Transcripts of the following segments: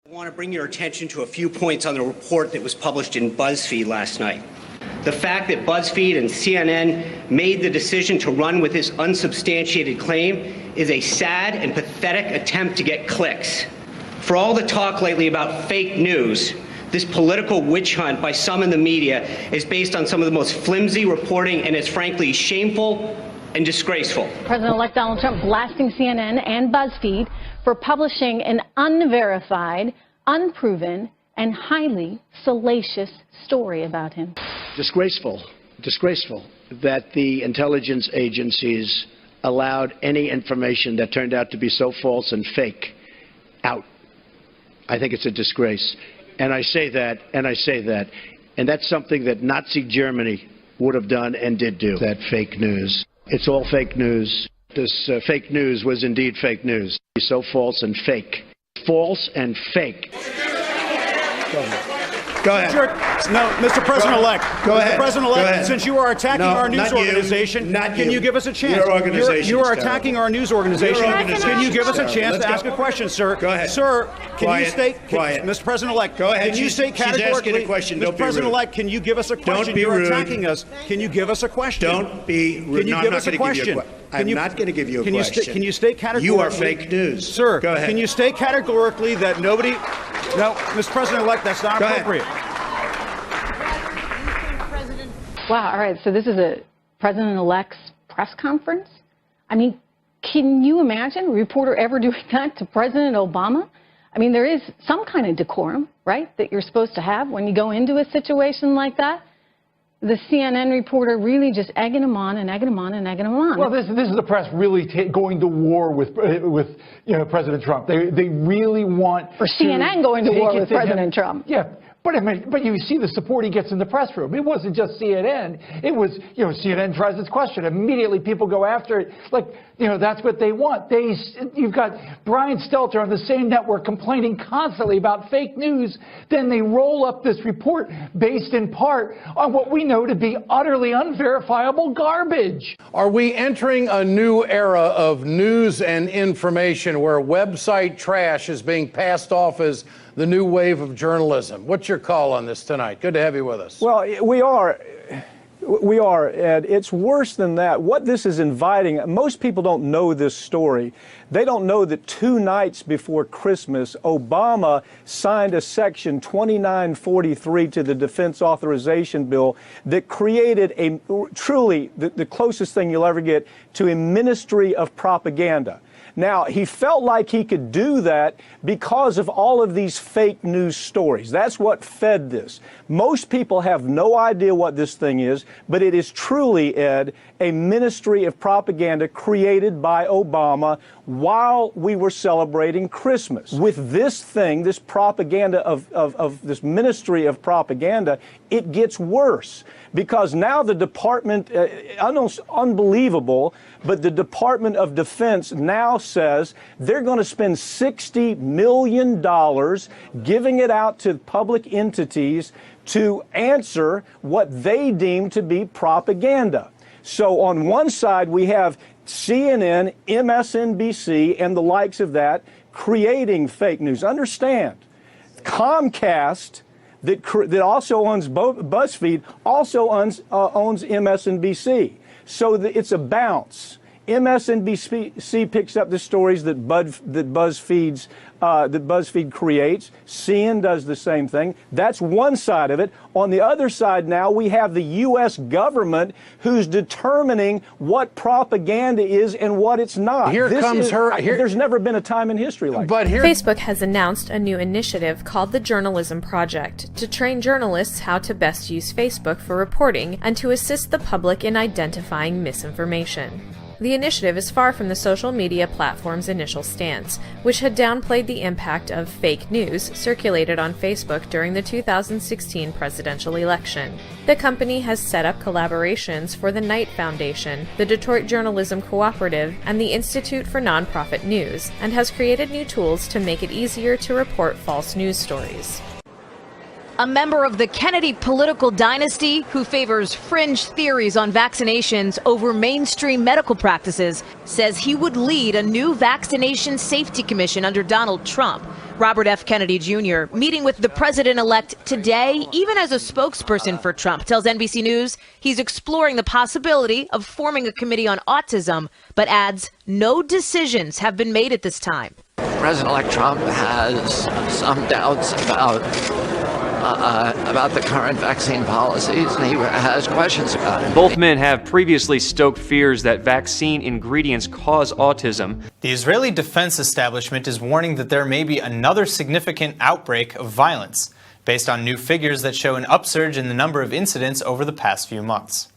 I want to bring your attention to a few points on the report that was published in BuzzFeed last night. The fact that BuzzFeed and CNN made the decision to run with this unsubstantiated claim is a sad and pathetic attempt to get clicks. For all the talk lately about fake news, this political witch hunt by some in the media is based on some of the most flimsy reporting and is frankly shameful and disgraceful. President-elect Donald Trump blasting CNN and BuzzFeed for publishing an unverified, unproven, and highly salacious story about him. Disgraceful that the intelligence agencies allowed any information that turned out to be so false and fake out. I think it's a disgrace. And I say that, and that's something that Nazi Germany would have done and did do. That fake news. It's all fake news. This fake news was indeed fake news. It's so false and fake. False and fake. Go ahead. No, Mr. President-elect. Go ahead. Mr. President-elect, since you are attacking our news organization, can you give us a chance? Your organization. You are attacking our news organization. Can you give us a chance to ask a question, sir? Go ahead. Sir, can you state, Quiet. Mr. President-elect, Go ahead. can you state categorically, she's asking a question. Don't Mr. President-elect, can you give us a question? Don't be You're rude. attacking us. Can you give us a question? Don't be rude. Can you give us a question? I'm not going to give you a question. Can you state categorically? You are fake news. Sir, go ahead. Can you state categorically that nobody... No, Mr. President-elect, that's not appropriate. Wow, all right, so this is a president-elect's press conference? I mean, can you imagine a reporter ever doing that to President Obama? I mean, there is some kind of decorum, right, that you're supposed to have when you go into a situation like that. The CNN reporter really just egging him on and egging him on and egging him on. Well, this is the press really going to war with President Trump. They really want... Or CNN going to war with President Trump. Yeah. But I mean, you see the support he gets in the press room. It wasn't just CNN. It was, CNN tries its question. Immediately people go after it. Like, that's what they want. You've got Brian Stelter on the same network complaining constantly about fake news. Then they roll up this report based in part on what we know to be utterly unverifiable garbage. Are we entering a new era of news and information where website trash is being passed off as the new wave of journalism? What's your call on this tonight? Good to have you with us. Well, we are, Ed. It's worse than that. What this is inviting, most people don't know this story. They don't know that 2 nights before Christmas, Obama signed a section 2943 to the Defense Authorization Bill that created a truly the closest thing you'll ever get to a ministry of propaganda. Now, he felt like he could do that because of all of these fake news stories. That's what fed this. Most people have no idea what this thing is, but it is truly, Ed, a ministry of propaganda created by Obama while we were celebrating Christmas. With this thing, this propaganda of this ministry of propaganda, it gets worse because now the Department, unbelievable, but the Department of Defense now says they're going to spend $60 million giving it out to public entities to answer what they deem to be propaganda. So on one side, we have CNN, MSNBC, and the likes of that creating fake news. Understand, Comcast, that also owns BuzzFeed, also owns MSNBC. So it's a bounce. MSNBC picks up the stories that BuzzFeed creates. CNN does the same thing. That's one side of it. On the other side now, we have the U.S. government who's determining what propaganda is and what it's not. There's never been a time in history like that. Facebook has announced a new initiative called the Journalism Project to train journalists how to best use Facebook for reporting and to assist the public in identifying misinformation. The initiative is far from the social media platform's initial stance, which had downplayed the impact of fake news circulated on Facebook during the 2016 presidential election. The company has set up collaborations for the Knight Foundation, the Detroit Journalism Cooperative, and the Institute for Nonprofit News, and has created new tools to make it easier to report false news stories. A member of the Kennedy political dynasty who favors fringe theories on vaccinations over mainstream medical practices says he would lead a new vaccination safety commission under Donald Trump, Robert F. Kennedy Jr. meeting with the president-elect today, even as a spokesperson for Trump, tells NBC News he's exploring the possibility of forming a committee on autism, but adds no decisions have been made at this time. President-elect Trump has some doubts about the current vaccine policies, and he has questions about it. Both men have previously stoked fears that vaccine ingredients cause autism. The Israeli defense establishment is warning that there may be another significant outbreak of violence, based on new figures that show an upsurge in the number of incidents over the past few months.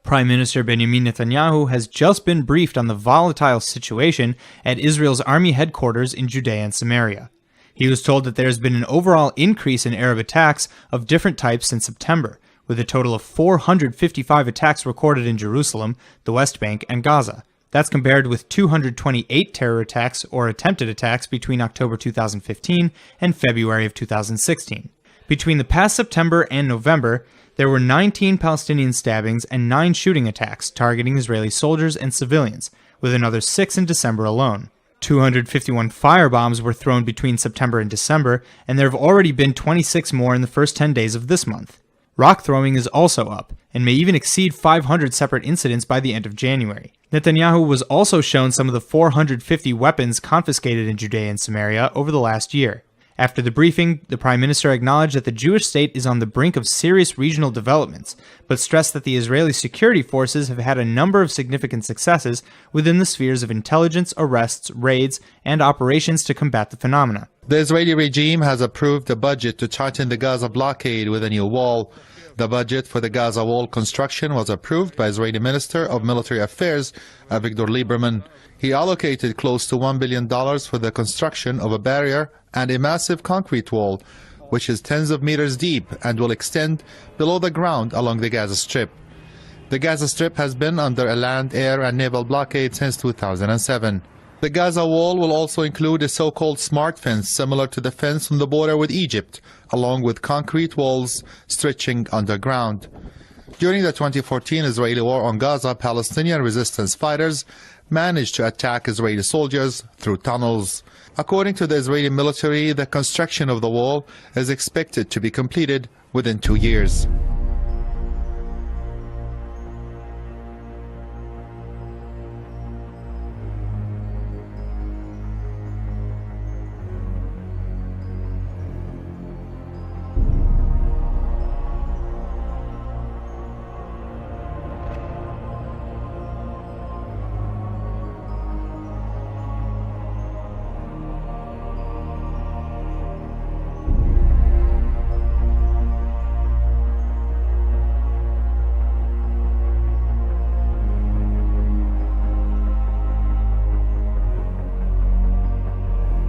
Prime Minister Benjamin Netanyahu has just been briefed on the volatile situation at Israel's army headquarters in Judea and Samaria. He was told that there has been an overall increase in Arab attacks of different types since September, with a total of 455 attacks recorded in Jerusalem, the West Bank, and Gaza. That's compared with 228 terror attacks or attempted attacks between October 2015 and February of 2016. Between the past September and November, there were 19 Palestinian stabbings and 9 shooting attacks targeting Israeli soldiers and civilians, with another 6 in December alone. 251 firebombs were thrown between September and December, and there have already been 26 more in the first 10 days of this month. Rock throwing is also up, and may even exceed 500 separate incidents by the end of January. Netanyahu was also shown some of the 450 weapons confiscated in Judea and Samaria over the last year. After the briefing, the Prime Minister acknowledged that the Jewish state is on the brink of serious regional developments, but stressed that the Israeli security forces have had a number of significant successes within the spheres of intelligence, arrests, raids, and operations to combat the phenomena. The Israeli regime has approved a budget to tighten the Gaza blockade with a new wall. The budget for the Gaza wall construction was approved by Israeli Minister of Military Affairs, Avigdor Lieberman. He allocated close to $1 billion for the construction of a barrier and a massive concrete wall, which is tens of meters deep and will extend below the ground along the Gaza Strip. The Gaza Strip has been under a land, air, and naval blockade since 2007. The Gaza wall will also include a so-called smart fence similar to the fence on the border with Egypt, along with concrete walls stretching underground. During the 2014 Israeli war on Gaza, Palestinian resistance fighters managed to attack Israeli soldiers through tunnels. According to the Israeli military, the construction of the wall is expected to be completed within 2 years.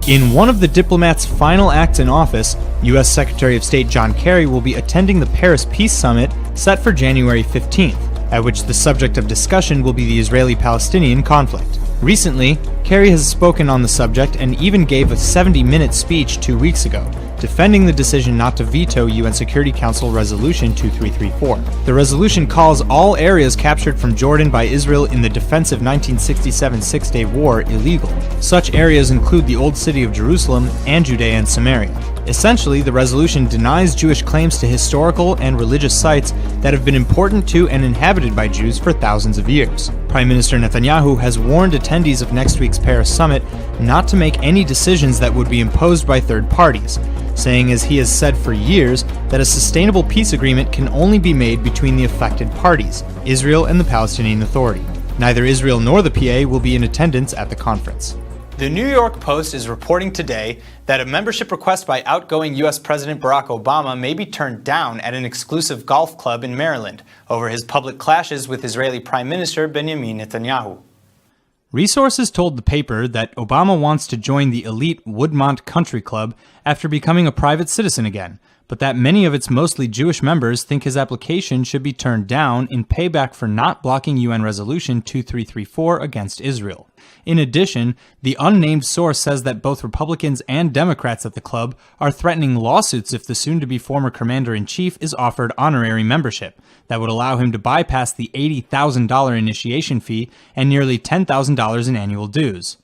In one of the diplomat's final acts in office, U.S. Secretary of State John Kerry will be attending the Paris Peace Summit set for January 15th, at which the subject of discussion will be the Israeli-Palestinian conflict. Recently, Kerry has spoken on the subject and even gave a 70-minute speech 2 weeks ago, defending the decision not to veto UN Security Council Resolution 2334. The resolution calls all areas captured from Jordan by Israel in the defensive 1967 Six-Day War illegal. Such areas include the Old City of Jerusalem and Judea and Samaria. Essentially, the resolution denies Jewish claims to historical and religious sites that have been important to and inhabited by Jews for thousands of years. Prime Minister Netanyahu has warned attendees of next week's Paris summit not to make any decisions that would be imposed by third parties, saying, as he has said for years, that a sustainable peace agreement can only be made between the affected parties, Israel and the Palestinian Authority. Neither Israel nor the PA will be in attendance at the conference. The New York Post is reporting today that a membership request by outgoing U.S. President Barack Obama may be turned down at an exclusive golf club in Maryland over his public clashes with Israeli Prime Minister Benjamin Netanyahu. Resources told the paper that Obama wants to join the elite Woodmont Country Club after becoming a private citizen again, but that many of its mostly Jewish members think his application should be turned down in payback for not blocking UN Resolution 2334 against Israel. In addition, the unnamed source says that both Republicans and Democrats at the club are threatening lawsuits if the soon-to-be former commander-in-chief is offered honorary membership that would allow him to bypass the $80,000 initiation fee and nearly $10,000 in annual dues.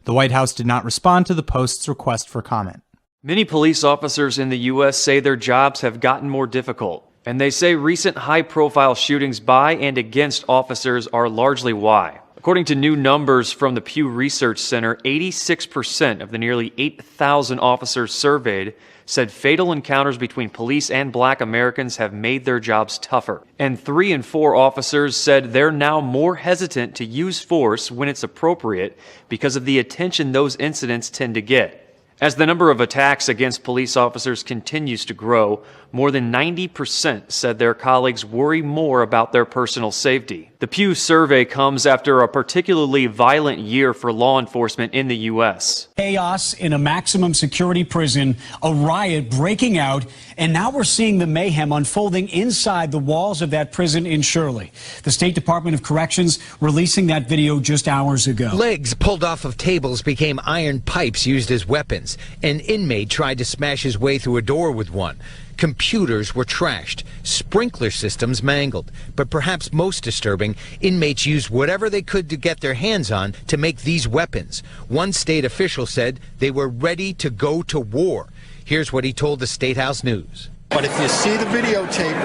The White House did not respond to the Post's request for comment. Many police officers in the U.S. say their jobs have gotten more difficult, and they say recent high-profile shootings by and against officers are largely why. According to new numbers from the Pew Research Center, 86% of the nearly 8,000 officers surveyed said fatal encounters between police and black Americans have made their jobs tougher. And 3 in 4 officers said they're now more hesitant to use force when it's appropriate because of the attention those incidents tend to get. As the number of attacks against police officers continues to grow, more than 90% said their colleagues worry more about their personal safety. The Pew survey comes after a particularly violent year for law enforcement in the U.S. Chaos in a maximum security prison, a riot breaking out, and now we're seeing the mayhem unfolding inside the walls of that prison in Shirley. The State Department of Corrections releasing that video just hours ago. Legs pulled off of tables became iron pipes used as weapons. An inmate tried to smash his way through a door with one. Computers were trashed, sprinkler systems mangled. But perhaps most disturbing, inmates used whatever they could to get their hands on to make these weapons. One state official said they were ready to go to war. Here's what he told the State House News. But if you see the videotape,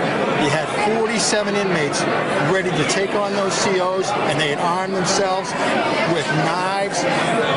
you had 47 inmates ready to take on those COs, and they had armed themselves with knives,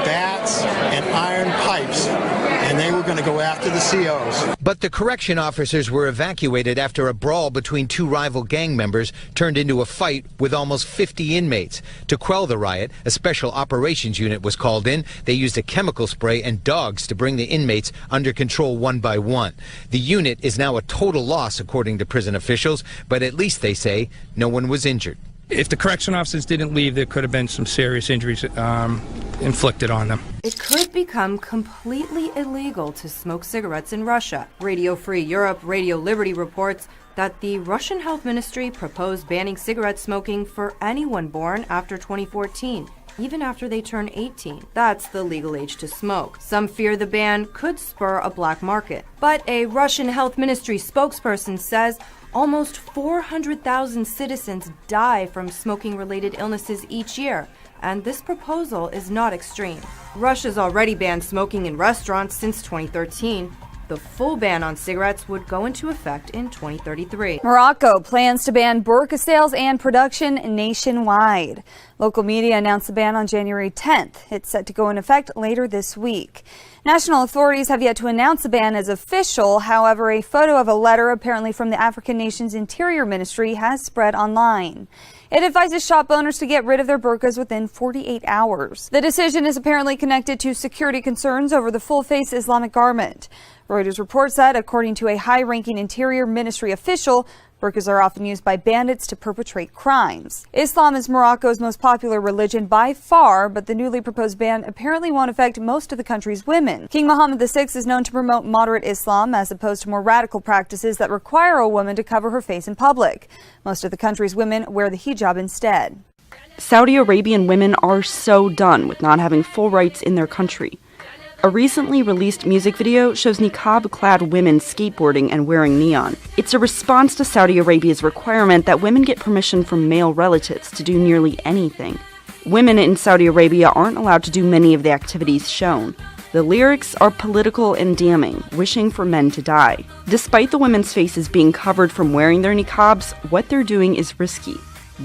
bats, and iron pipes, and they were going to go after the COs. But the correction officers were evacuated after a brawl between 2 rival gang members turned into a fight with almost 50 inmates. To quell the riot, a special operations unit was called in. They used a chemical spray and dogs to bring the inmates under control one by one. The unit is now a total loss, according to prison officials, but at least they say no one was injured. If the correction officers didn't leave, there could have been some serious injuries inflicted on them. It could become completely illegal to smoke cigarettes in Russia. Radio Free Europe, Radio Liberty reports that the Russian Health Ministry proposed banning cigarette smoking for anyone born after 2014. Even after they turn 18. That's the legal age to smoke. Some fear the ban could spur a black market. But a Russian Health Ministry spokesperson says almost 400,000 citizens die from smoking-related illnesses each year, and this proposal is not extreme. Russia's already banned smoking in restaurants since 2013. The full ban on cigarettes would go into effect in 2033. Morocco plans to ban burqa sales and production nationwide. Local media announced the ban on January 10th. It's set to go in effect later this week. National authorities have yet to announce the ban as official. However, a photo of a letter, apparently from the African nation's Interior Ministry, has spread online. It advises shop owners to get rid of their burqas within 48 hours. The decision is apparently connected to security concerns over the full-face Islamic garment. Reuters reports that, according to a high-ranking Interior Ministry official, burqas are often used by bandits to perpetrate crimes. Islam is Morocco's most popular religion by far, but the newly proposed ban apparently won't affect most of the country's women. King Mohammed VI is known to promote moderate Islam as opposed to more radical practices that require a woman to cover her face in public. Most of the country's women wear the hijab instead. Saudi Arabian women are so done with not having full rights in their country. A recently released music video shows niqab-clad women skateboarding and wearing neon. It's a response to Saudi Arabia's requirement that women get permission from male relatives to do nearly anything. Women in Saudi Arabia aren't allowed to do many of the activities shown. The lyrics are political and damning, wishing for men to die. Despite the women's faces being covered from wearing their niqabs, what they're doing is risky.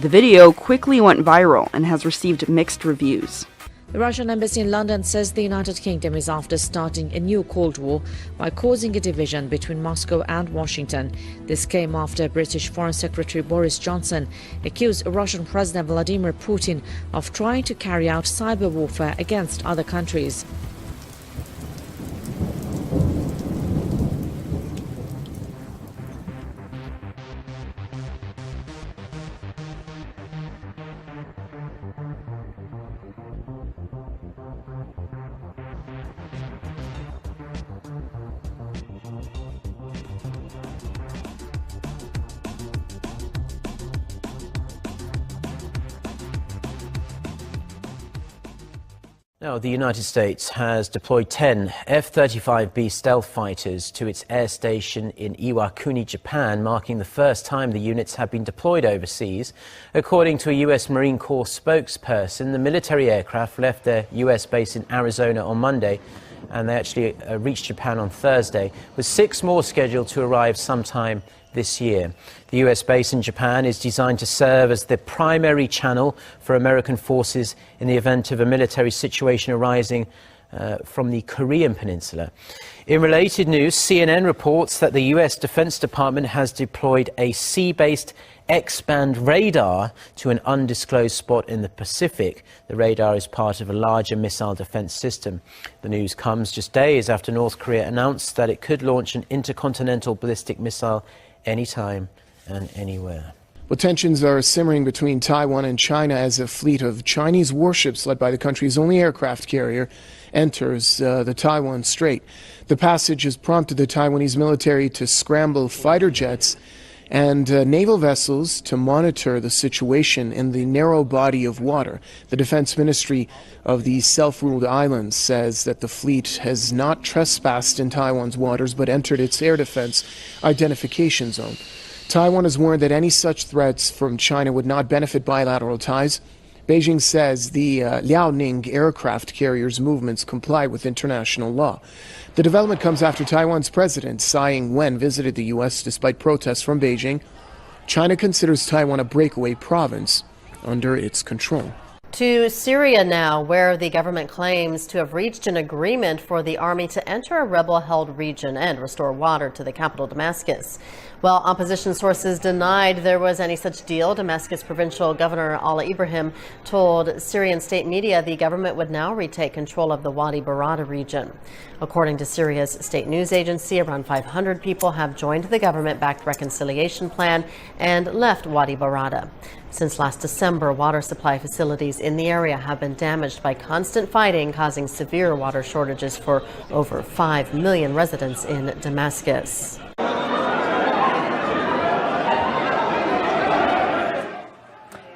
The video quickly went viral and has received mixed reviews. The Russian embassy in London says the United Kingdom is after starting a new Cold War by causing a division between Moscow and Washington. This came after British Foreign Secretary Boris Johnson accused Russian President Vladimir Putin of trying to carry out cyber warfare against other countries. Now, the United States has deployed 10 F-35B stealth fighters to its air station in Iwakuni, Japan, marking the first time the units have been deployed overseas. According to a U.S. Marine Corps spokesperson, the military aircraft left their U.S. base in Arizona on Monday, and they actually reached Japan on Thursday, with 6 more scheduled to arrive sometime this year. The U.S. base in Japan is designed to serve as the primary channel for American forces in the event of a military situation arising from the Korean Peninsula. In related news, CNN reports that the U.S. Defense Department has deployed a sea-based X-band radar to an undisclosed spot in the Pacific. The radar is part of a larger missile defense system. The news comes just days after North Korea announced that it could launch an intercontinental ballistic missile anytime and anywhere. Well, tensions are simmering between Taiwan and China as a fleet of Chinese warships led by the country's only aircraft carrier enters the Taiwan Strait. The passage has prompted the Taiwanese military to scramble fighter jets and naval vessels to monitor the situation in the narrow body of water. The Defense Ministry of the self-ruled islands says that the fleet has not trespassed in Taiwan's waters but entered its air defense identification zone. Taiwan has warned that any such threats from China would not benefit bilateral ties. Beijing says the Liaoning aircraft carrier's movements comply with international law. The development comes after Taiwan's president, Tsai Ing-wen, visited the U.S. despite protests from Beijing. China considers Taiwan a breakaway province under its control. To Syria now, where the government claims to have reached an agreement for the army to enter a rebel-held region and restore water to the capital, Damascus. While opposition sources denied there was any such deal, Damascus provincial governor Ala Ibrahim told Syrian state media the government would now retake control of the Wadi Barada region. According to Syria's state news agency, around 500 people have joined the government-backed reconciliation plan and left Wadi Barada. Since last December, water supply facilities in the area have been damaged by constant fighting, causing severe water shortages for over 5 million residents in Damascus.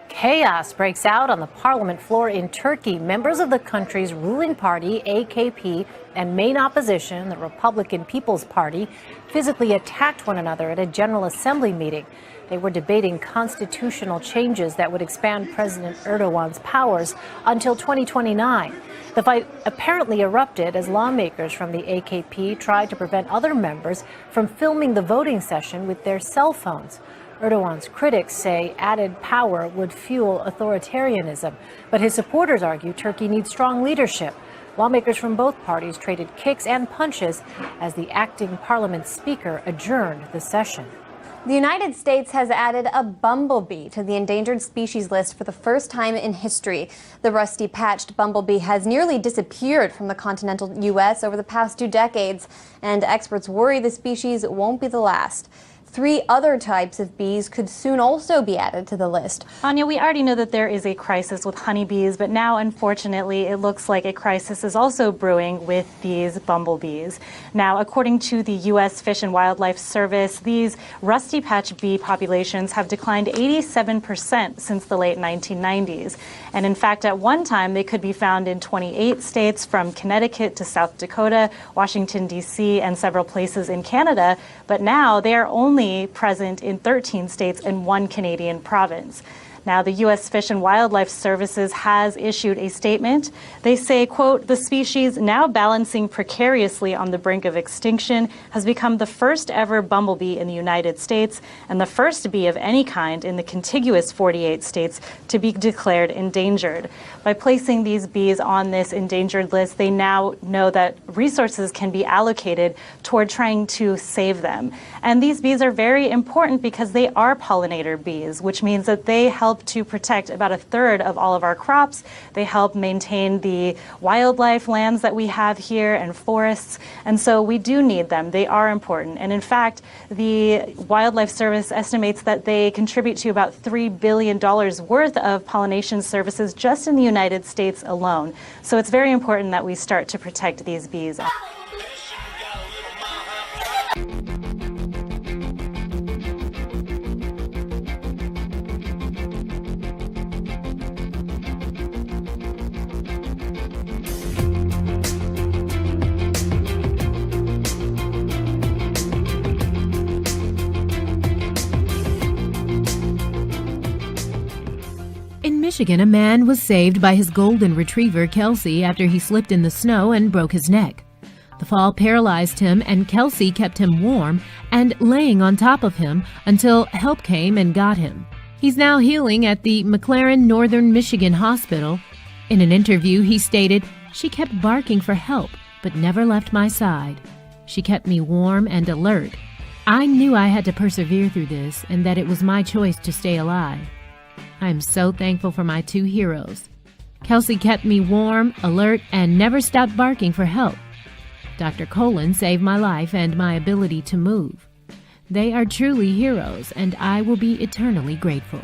Chaos breaks out on the parliament floor in Turkey. Members of the country's ruling party, AKP, and main opposition, the Republican People's Party, physically attacked one another at a General Assembly meeting. They were debating constitutional changes that would expand President Erdogan's powers until 2029. The fight apparently erupted as lawmakers from the AKP tried to prevent other members from filming the voting session with their cell phones. Erdogan's critics say added power would fuel authoritarianism, but his supporters argue Turkey needs strong leadership. Lawmakers from both parties traded kicks and punches as the acting parliament speaker adjourned the session. The United States has added a bumblebee to the endangered species list for the first time in history. The rusty-patched bumblebee has nearly disappeared from the continental U.S. over the past 2 decades, and experts worry the species won't be the last. 3 other types of bees could soon also be added to the list. Anya, we already know that there is a crisis with honeybees, but now, unfortunately, it looks like a crisis is also brewing with these bumblebees. Now, according to the U.S. Fish and Wildlife Service, these rusty patch bee populations have declined 87% since the late 1990s. And in fact, at one time, they could be found in 28 states from Connecticut to South Dakota, Washington, D.C., and several places in Canada. But now they are only present in 13 states and 1 Canadian province. Now, the U.S. Fish and Wildlife Services has issued a statement. They say, quote, the species, now balancing precariously on the brink of extinction, has become the first ever bumblebee in the United States and the first bee of any kind in the contiguous 48 states to be declared endangered. By placing these bees on this endangered list, they now know that resources can be allocated toward trying to save them. And these bees are very important because they are pollinator bees, which means that they help to protect about 1/3 of all of our crops. They help maintain the wildlife lands that we have here and forests. And so we do need them. They are important. And in fact, the Wildlife Service estimates that they contribute to about $3 billion worth of pollination services just in the United States alone. So it's very important that we start to protect these bees. Michigan, a man was saved by his golden retriever, Kelsey, after he slipped in the snow and broke his neck. The fall paralyzed him, and Kelsey kept him warm and laying on top of him until help came and got him. He's now healing at the McLaren Northern Michigan Hospital. In an interview, he stated, "She kept barking for help, but never left my side. She kept me warm and alert. I knew I had to persevere through this and that it was my choice to stay alive. I am so thankful for my two heroes. Kelsey kept me warm, alert, and never stopped barking for help. Dr. Colin saved my life and my ability to move. They are truly heroes, and I will be eternally grateful."